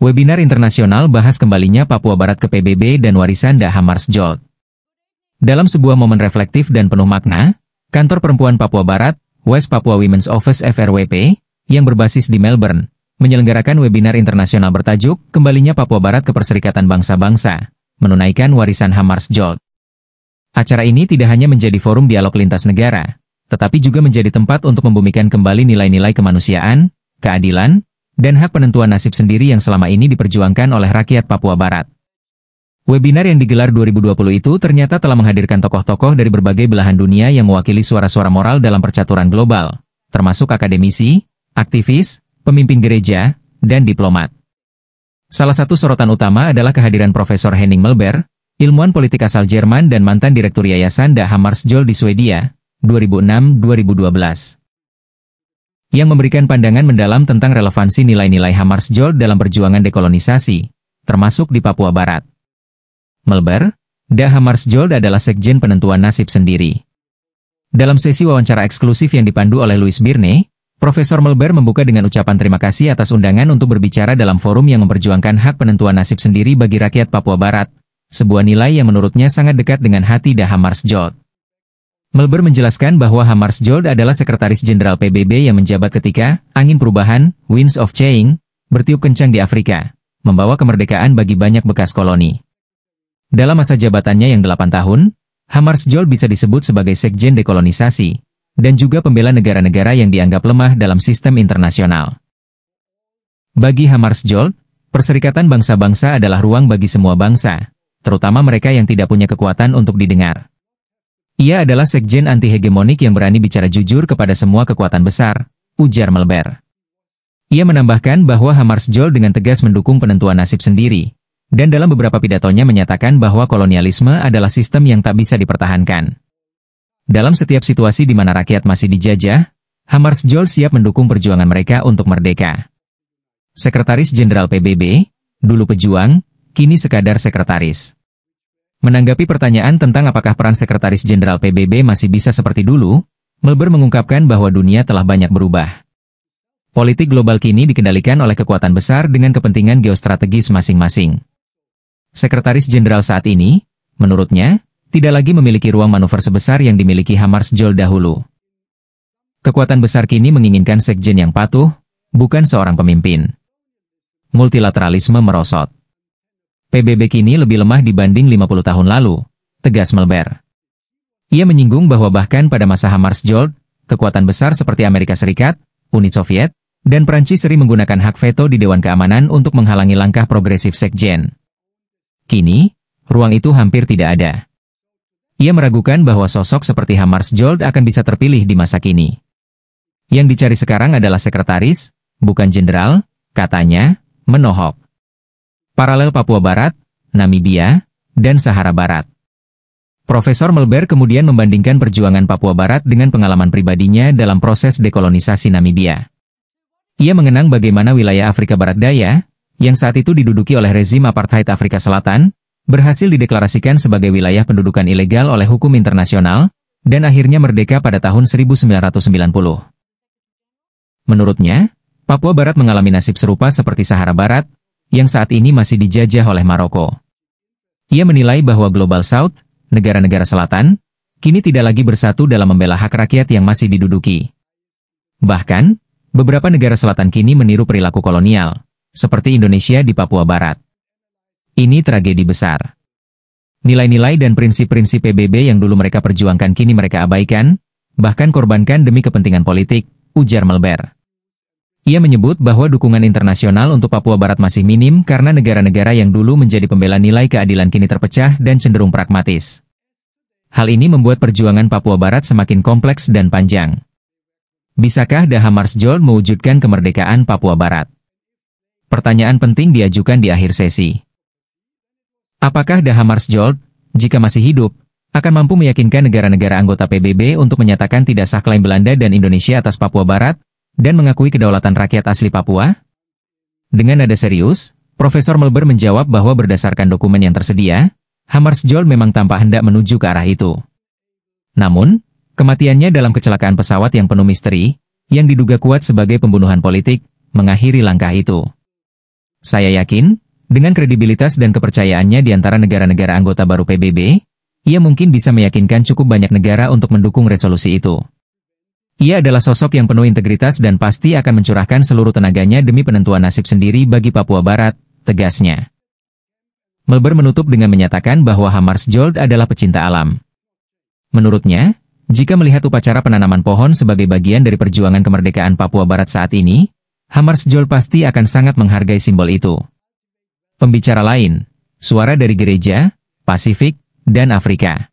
Webinar internasional bahas kembalinya Papua Barat ke PBB dan Warisan Hammarskjöld. Dalam sebuah momen reflektif dan penuh makna, Kantor Perempuan Papua Barat, West Papua Women's Office FRWP, yang berbasis di Melbourne, menyelenggarakan webinar internasional bertajuk Kembalinya Papua Barat ke Perserikatan Bangsa-Bangsa, menunaikan Warisan Hammarskjöld. Acara ini tidak hanya menjadi forum dialog lintas negara, tetapi juga menjadi tempat untuk membumikan kembali nilai-nilai kemanusiaan, keadilan, dan hak penentuan nasib sendiri yang selama ini diperjuangkan oleh rakyat Papua Barat. Webinar yang digelar 2020 itu ternyata telah menghadirkan tokoh-tokoh dari berbagai belahan dunia yang mewakili suara-suara moral dalam percaturan global, termasuk akademisi, aktivis, pemimpin gereja, dan diplomat. Salah satu sorotan utama adalah kehadiran Profesor Henning Melber, ilmuwan politik asal Jerman dan mantan Direktur Yayasan Hammarskjöld di Swedia, 2006-2012. Yang memberikan pandangan mendalam tentang relevansi nilai-nilai Hammarskjöld dalam perjuangan dekolonisasi, termasuk di Papua Barat. Melber, Hammarskjöld adalah sekjen penentuan nasib sendiri. Dalam sesi wawancara eksklusif yang dipandu oleh Louis Birne, Profesor Melber membuka dengan ucapan terima kasih atas undangan untuk berbicara dalam forum yang memperjuangkan hak penentuan nasib sendiri bagi rakyat Papua Barat, sebuah nilai yang menurutnya sangat dekat dengan hati Hammarskjöld. Melber menjelaskan bahwa Hammarskjöld adalah Sekretaris Jenderal PBB yang menjabat ketika angin perubahan, Winds of Change, bertiup kencang di Afrika, membawa kemerdekaan bagi banyak bekas koloni. Dalam masa jabatannya yang 8 tahun, Hammarskjöld bisa disebut sebagai sekjen dekolonisasi, dan juga pembela negara-negara yang dianggap lemah dalam sistem internasional. Bagi Hammarskjöld, Perserikatan Bangsa-Bangsa adalah ruang bagi semua bangsa, terutama mereka yang tidak punya kekuatan untuk didengar. Ia adalah sekjen anti-hegemonik yang berani bicara jujur kepada semua kekuatan besar, ujar Melber. Ia menambahkan bahwa Hammarskjöld dengan tegas mendukung penentuan nasib sendiri, dan dalam beberapa pidatonya menyatakan bahwa kolonialisme adalah sistem yang tak bisa dipertahankan. Dalam setiap situasi di mana rakyat masih dijajah, Hammarskjöld siap mendukung perjuangan mereka untuk merdeka. Sekretaris Jenderal PBB, dulu pejuang, kini sekadar sekretaris. Menanggapi pertanyaan tentang apakah peran Sekretaris Jenderal PBB masih bisa seperti dulu, Melber mengungkapkan bahwa dunia telah banyak berubah. Politik global kini dikendalikan oleh kekuatan besar dengan kepentingan geostrategis masing-masing. Sekretaris Jenderal saat ini, menurutnya, tidak lagi memiliki ruang manuver sebesar yang dimiliki Hammarskjöld dahulu. Kekuatan besar kini menginginkan sekjen yang patuh, bukan seorang pemimpin. Multilateralisme merosot. PBB kini lebih lemah dibanding 50 tahun lalu, tegas Melber. Ia menyinggung bahwa bahkan pada masa Hammarskjöld, kekuatan besar seperti Amerika Serikat, Uni Soviet, dan Prancis sering menggunakan hak veto di Dewan Keamanan untuk menghalangi langkah progresif sekjen. Kini, ruang itu hampir tidak ada. Ia meragukan bahwa sosok seperti Hammarskjöld akan bisa terpilih di masa kini. Yang dicari sekarang adalah sekretaris, bukan jenderal, katanya, menohok. Paralel Papua Barat, Namibia, dan Sahara Barat. Profesor Melber kemudian membandingkan perjuangan Papua Barat dengan pengalaman pribadinya dalam proses dekolonisasi Namibia. Ia mengenang bagaimana wilayah Afrika Barat Daya, yang saat itu diduduki oleh rezim apartheid Afrika Selatan, berhasil dideklarasikan sebagai wilayah pendudukan ilegal oleh hukum internasional, dan akhirnya merdeka pada tahun 1990. Menurutnya, Papua Barat mengalami nasib serupa seperti Sahara Barat, yang saat ini masih dijajah oleh Maroko. Ia menilai bahwa Global South, negara-negara selatan, kini tidak lagi bersatu dalam membela hak rakyat yang masih diduduki. Bahkan, beberapa negara selatan kini meniru perilaku kolonial, seperti Indonesia di Papua Barat. Ini tragedi besar. Nilai-nilai dan prinsip-prinsip PBB yang dulu mereka perjuangkan kini mereka abaikan, bahkan korbankan demi kepentingan politik, ujar Melber. Ia menyebut bahwa dukungan internasional untuk Papua Barat masih minim karena negara-negara yang dulu menjadi pembela nilai keadilan kini terpecah dan cenderung pragmatis. Hal ini membuat perjuangan Papua Barat semakin kompleks dan panjang. Bisakah Hammarskjöld mewujudkan kemerdekaan Papua Barat? Pertanyaan penting diajukan di akhir sesi. Apakah Hammarskjöld, jika masih hidup, akan mampu meyakinkan negara-negara anggota PBB untuk menyatakan tidak sah klaim Belanda dan Indonesia atas Papua Barat, dan mengakui kedaulatan rakyat asli Papua? Dengan nada serius, Profesor Melber menjawab bahwa berdasarkan dokumen yang tersedia, Hammarskjöld memang tampak hendak menuju ke arah itu. Namun, kematiannya dalam kecelakaan pesawat yang penuh misteri, yang diduga kuat sebagai pembunuhan politik, mengakhiri langkah itu. Saya yakin, dengan kredibilitas dan kepercayaannya di antara negara-negara anggota baru PBB, ia mungkin bisa meyakinkan cukup banyak negara untuk mendukung resolusi itu. Ia adalah sosok yang penuh integritas dan pasti akan mencurahkan seluruh tenaganya demi penentuan nasib sendiri bagi Papua Barat, tegasnya. Melber menutup dengan menyatakan bahwa Hammarskjöld adalah pecinta alam. Menurutnya, jika melihat upacara penanaman pohon sebagai bagian dari perjuangan kemerdekaan Papua Barat saat ini, Hammarskjöld pasti akan sangat menghargai simbol itu. Pembicara lain, suara dari gereja, Pasifik, dan Afrika.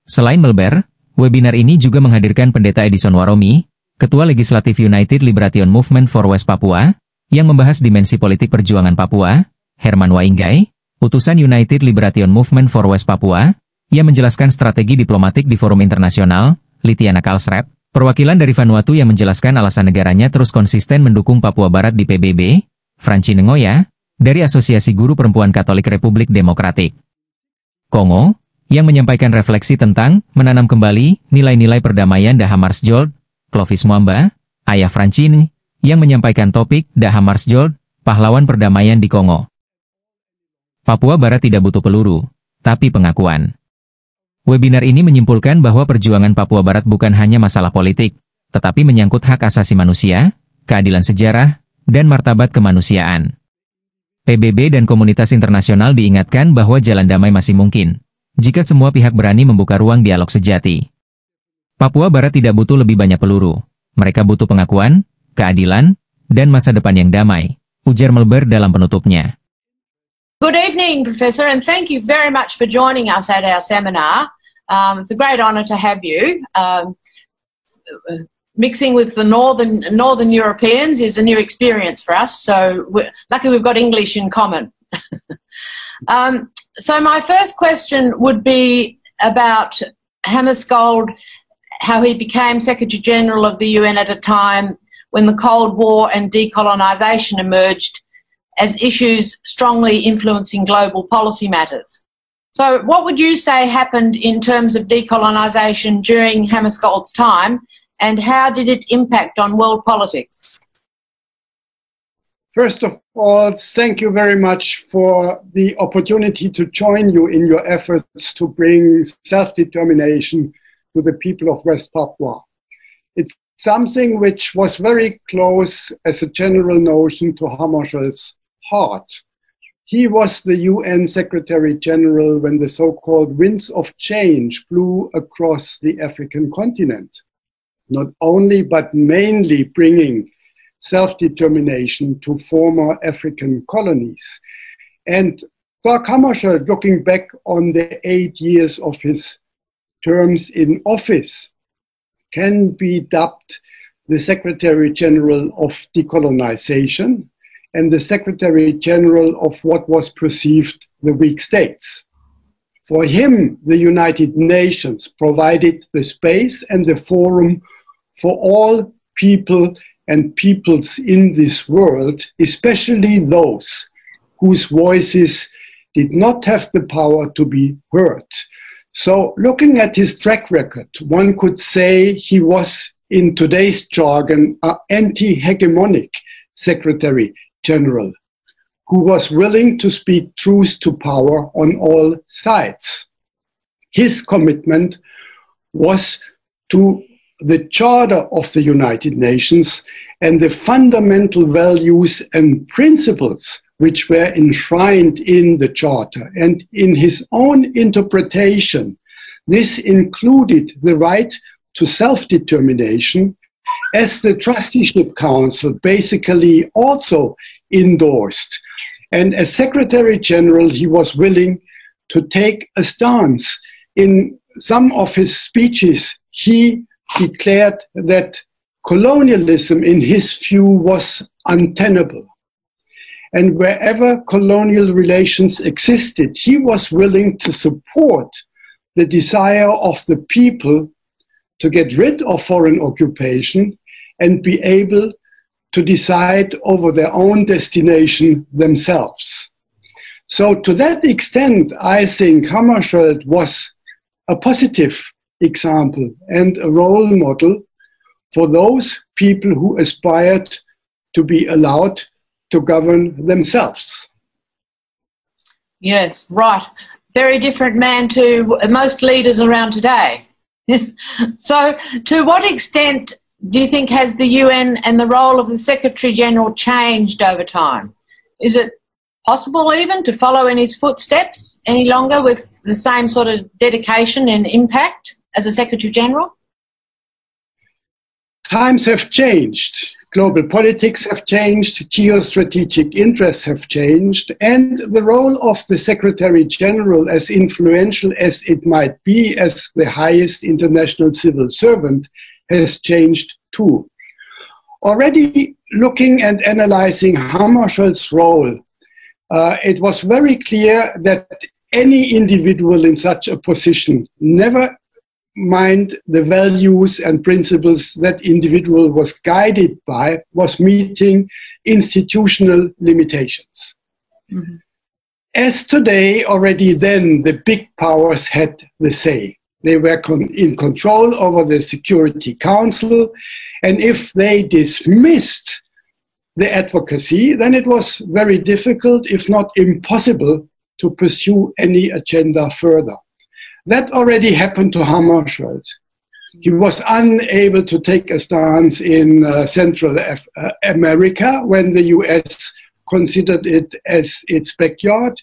Selain Melber, webinar ini juga menghadirkan Pendeta Edison Waromi, Ketua Legislatif United Liberation Movement for West Papua, yang membahas dimensi politik perjuangan Papua, Herman Wainggai, utusan United Liberation Movement for West Papua, yang menjelaskan strategi diplomatik di forum internasional, Litiana Kalsrep, perwakilan dari Vanuatu yang menjelaskan alasan negaranya terus konsisten mendukung Papua Barat di PBB, Franci Nengoya, dari Asosiasi Guru Perempuan Katolik Republik Demokratik Kongo, yang menyampaikan refleksi tentang menanam kembali nilai-nilai perdamaian Da Hammarskjöld, Clovis Mwamba, ayah Francine, yang menyampaikan topik Da Hammarskjöld, pahlawan perdamaian di Kongo. Papua Barat tidak butuh peluru, tapi pengakuan. Webinar ini menyimpulkan bahwa perjuangan Papua Barat bukan hanya masalah politik, tetapi menyangkut hak asasi manusia, keadilan sejarah, dan martabat kemanusiaan. PBB dan komunitas internasional diingatkan bahwa jalan damai masih mungkin, jika semua pihak berani membuka ruang dialog sejati. Papua Barat tidak butuh lebih banyak peluru, mereka butuh pengakuan, keadilan, dan masa depan yang damai, ujar Melber dalam penutupnya. Good evening, Professor, and thank you very much for joining us at our seminar. It's a great honour to have you. Mixing with the Northern Europeans is a new experience for us, so we're lucky we've got English in common. So my first question would be about Hammarskjöld, how he became Secretary-General of the UN at a time when the Cold War and decolonisation emerged as issues strongly influencing global policy matters. So what would you say happened in terms of decolonisation during Hammarskjöld's time, and how did it impact on world politics? First of all, thank you very much for the opportunity to join you in your efforts to bring self-determination to the people of West Papua. It's something which was very close as a general notion to Hammarskjöld's heart. He was the UN Secretary General when the so-called winds of change blew across the African continent, not only but mainly bringing self-determination to former African colonies. And Dag Hammarskjöld, looking back on the 8 years of his terms in office, can be dubbed the Secretary General of Decolonization and the Secretary General of what was perceived the weak states. For him, the United Nations provided the space and the forum for all people and peoples in this world, especially those whose voices did not have the power to be heard. So looking at his track record, one could say he was, in today's jargon, an anti-hegemonic Secretary General, who was willing to speak truth to power on all sides. His commitment was to the Charter of the United Nations and the fundamental values and principles which were enshrined in the Charter. And in his own interpretation, this included the right to self-determination, as the Trusteeship Council basically also endorsed. And as Secretary General, he was willing to take a stance. In some of his speeches, he declared that colonialism, in his view, was untenable. And wherever colonial relations existed, he was willing to support the desire of the people to get rid of foreign occupation and be able to decide over their own destination themselves. So to that extent, I think Hammarskjöld was a positive example and a role model for those people who aspired to be allowed to govern themselves. Yes, right. Very different man to most leaders around today. So to what extent do you think has the UN and the role of the Secretary-General changed over time? Is it possible even to follow in his footsteps any longer with the same sort of dedication and impact as a Secretary-General? Times have changed. Global politics have changed, geostrategic interests have changed, and the role of the Secretary-General, as influential as it might be as the highest international civil servant, has changed too. Already looking and analyzing Hammarskjöld's role, it was very clear that any individual in such a position, never mind the values and principles that individual was guided by, was meeting institutional limitations. Mm-hmm. As today, already then, the big powers had the say. They were in control over the Security Council, and if they dismissed the advocacy, then it was very difficult, if not impossible, to pursue any agenda further. That already happened to Hammarskjöld. He was unable to take a stance in Central America when the US considered it as its backyard.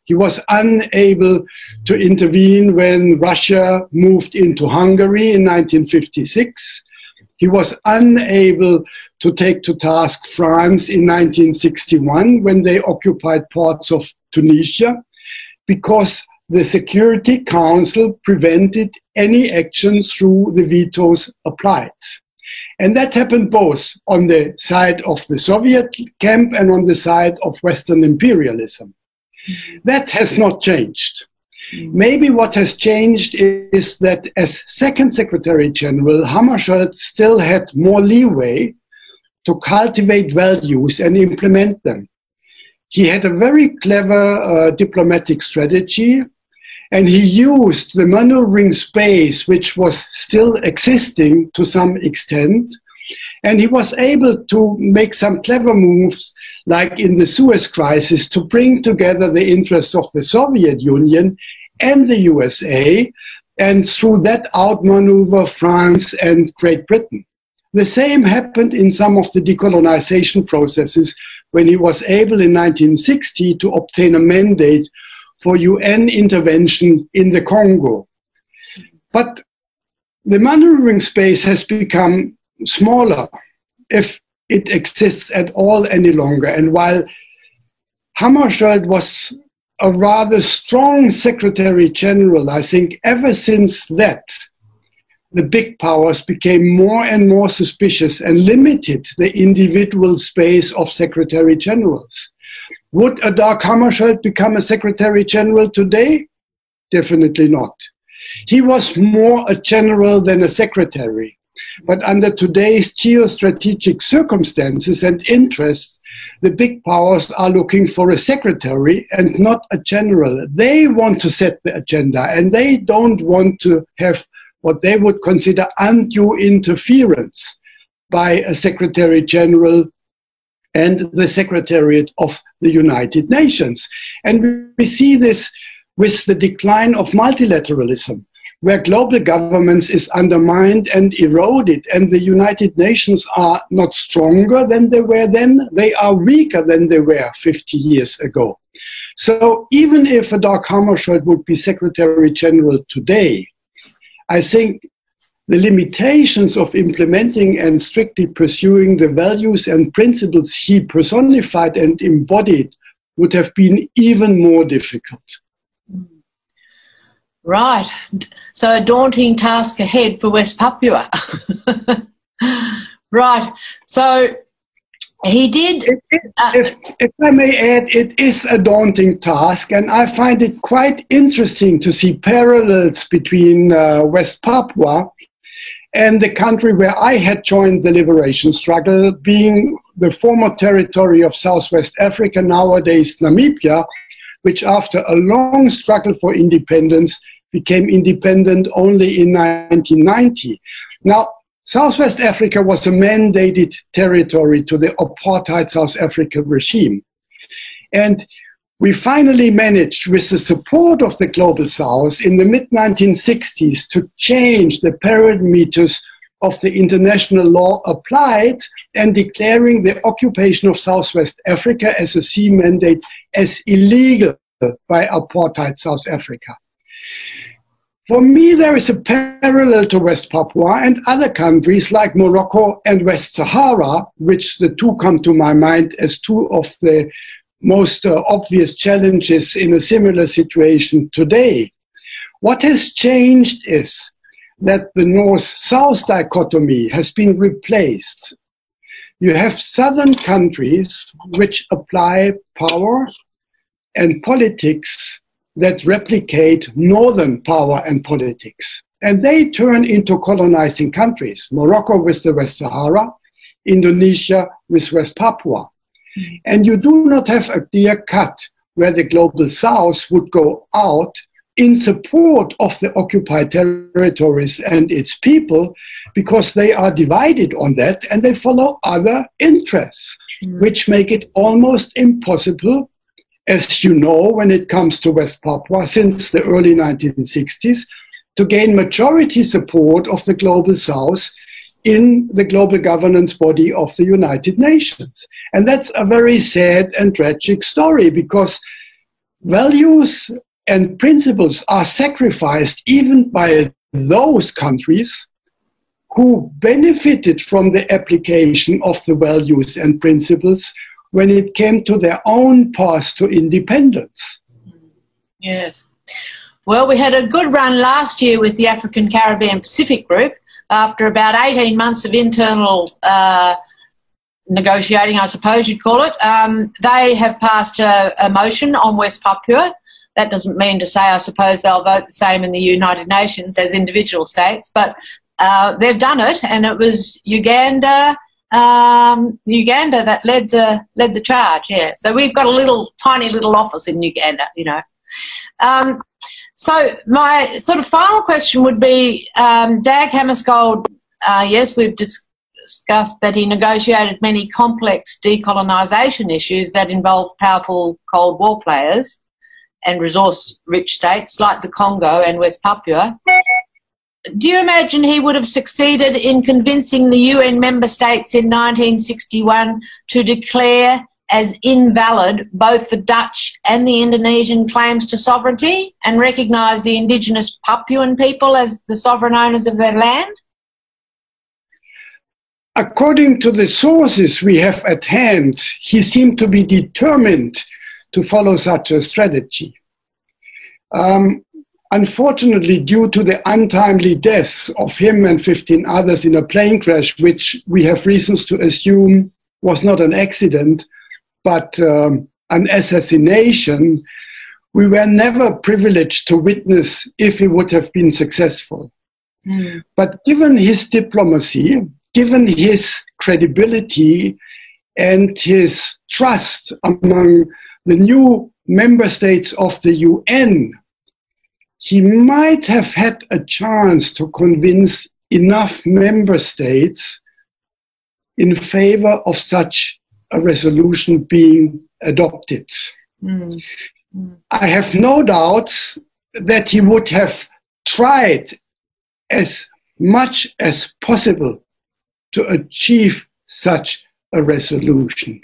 He was unable to intervene when Russia moved into Hungary in 1956. He was unable to take to task France in 1961 when they occupied parts of Tunisia, because the Security Council prevented any action through the vetoes applied. And that happened both on the side of the Soviet camp and on the side of Western imperialism. That has not changed. Maybe what has changed is that as Second Secretary-General, Hammarskjöld still had more leeway to cultivate values and implement them. He had a very clever diplomatic strategy, and he used the maneuvering space which was still existing to some extent, and he was able to make some clever moves, like in the Suez Crisis, to bring together the interests of the Soviet Union and the USA, and through that outmaneuver France and Great Britain. The same happened in some of the decolonization processes when he was able in 1960 to obtain a mandate for UN intervention in the Congo. But the maneuvering space has become smaller, if it exists at all any longer. And while Hammarskjöld was a rather strong Secretary-General, I think ever since that, the big powers became more and more suspicious and limited the individual space of Secretary-Generals. Would a Dag Hammarskjöld become a Secretary-General today? Definitely not. He was more a general than a secretary. But under today's geostrategic circumstances and interests, the big powers are looking for a secretary and not a general. They want to set the agenda, and they don't want to have what they would consider undue interference by a Secretary-General and the Secretariat of the United Nations. And we see this with the decline of multilateralism, where global governance is undermined and eroded, and the United Nations are not stronger than they were then, they are weaker than they were 50 years ago. So even if a Dag Hammarskjöld would be Secretary-General today, I think the limitations of implementing and strictly pursuing the values and principles he personified and embodied would have been even more difficult. Right. So a daunting task ahead for West Papua. Right. So he did... If I may add, it is a daunting task, and I find it quite interesting to see parallels between West Papua and the country where I had joined the liberation struggle, being the former territory of Southwest Africa, nowadays Namibia, which after a long struggle for independence became independent only in 1990. Now, Southwest Africa was a mandated territory to the apartheid South African regime. And we finally managed, with the support of the Global South, in the mid-1960s to change the parameters of the international law applied and declaring the occupation of Southwest Africa as a sea mandate as illegal by apartheid South Africa. For me, there is a parallel to West Papua and other countries like Morocco and West Sahara, which the two come to my mind as two of the most obvious challenges in a similar situation today. What has changed is that the North-South dichotomy has been replaced. You have southern countries which apply power and politics that replicate northern power and politics. And they turn into colonizing countries. Morocco with the West Sahara, Indonesia with West Papua. And you do not have a clear cut where the Global South would go out in support of the occupied territories and its people, because they are divided on that and they follow other interests, which make it almost impossible, as you know, when it comes to West Papua since the early 1960s, to gain majority support of the Global South in the global governance body of the United Nations. And that's a very sad and tragic story, because values and principles are sacrificed even by those countries who benefited from the application of the values and principles when it came to their own path to independence. Yes. Well, we had a good run last year with the African, Caribbean, Pacific group. After about 18 months of internal negotiating, I suppose you'd call it, they have passed a motion on West Papua. That doesn't mean to say, I suppose, they'll vote the same in the United Nations as individual states, but they've done it, and it was Uganda that led the charge. Yeah, so we've got a tiny little office in Uganda, you know. So my sort of final question would be, Dag Hammarskjöld, yes, we've discussed that he negotiated many complex decolonisation issues that involve powerful Cold War players and resource-rich states like the Congo and West Papua. Do you imagine he would have succeeded in convincing the UN member states in 1961 to declare as invalid both the Dutch and the Indonesian claims to sovereignty and recognise the indigenous Papuan people as the sovereign owners of their land? According to the sources we have at hand, he seemed to be determined to follow such a strategy. Unfortunately, due to the untimely death of him and 15 others in a plane crash, which we have reasons to assume was not an accident, but an assassination, we were never privileged to witness if he would have been successful. But given his diplomacy, given his credibility and his trust among the new member states of the UN, he might have had a chance to convince enough member states in favor of such a resolution being adopted. I have no doubts that he would have tried as much as possible to achieve such a resolution.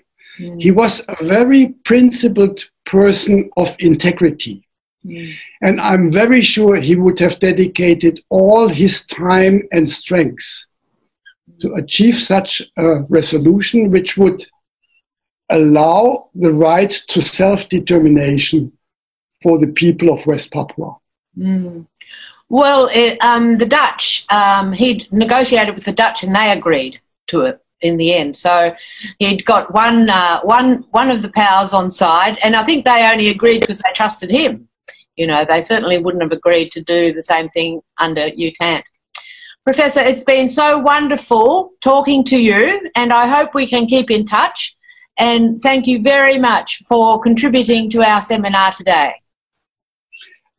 He was a very principled person of integrity. And I'm very sure he would have dedicated all his time and strength to achieve such a resolution, which would allow the right to self-determination for the people of West Papua. Well, the Dutch, he negotiated with the Dutch and they agreed to it in the end. So he'd got one of the powers on side, and I think they only agreed because they trusted him. You know, they certainly wouldn't have agreed to do the same thing under UTANT. Professor, it's been so wonderful talking to you, and I hope we can keep in touch. And thank you very much for contributing to our seminar today.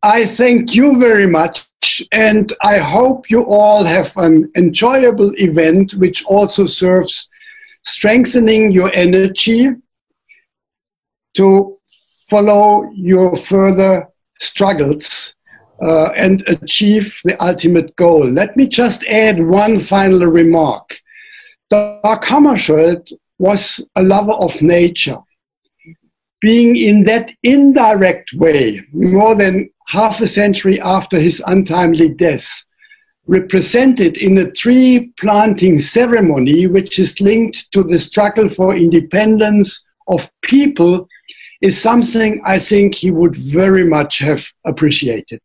I thank you very much, and I hope you all have an enjoyable event which also serves strengthening your energy to follow your further struggles and achieve the ultimate goal. Let me just add one final remark. Dag Hammarskjöld was a lover of nature. Being in that indirect way, more than half a century after his untimely death, represented in a tree planting ceremony which is linked to the struggle for independence of people, is something I think he would very much have appreciated.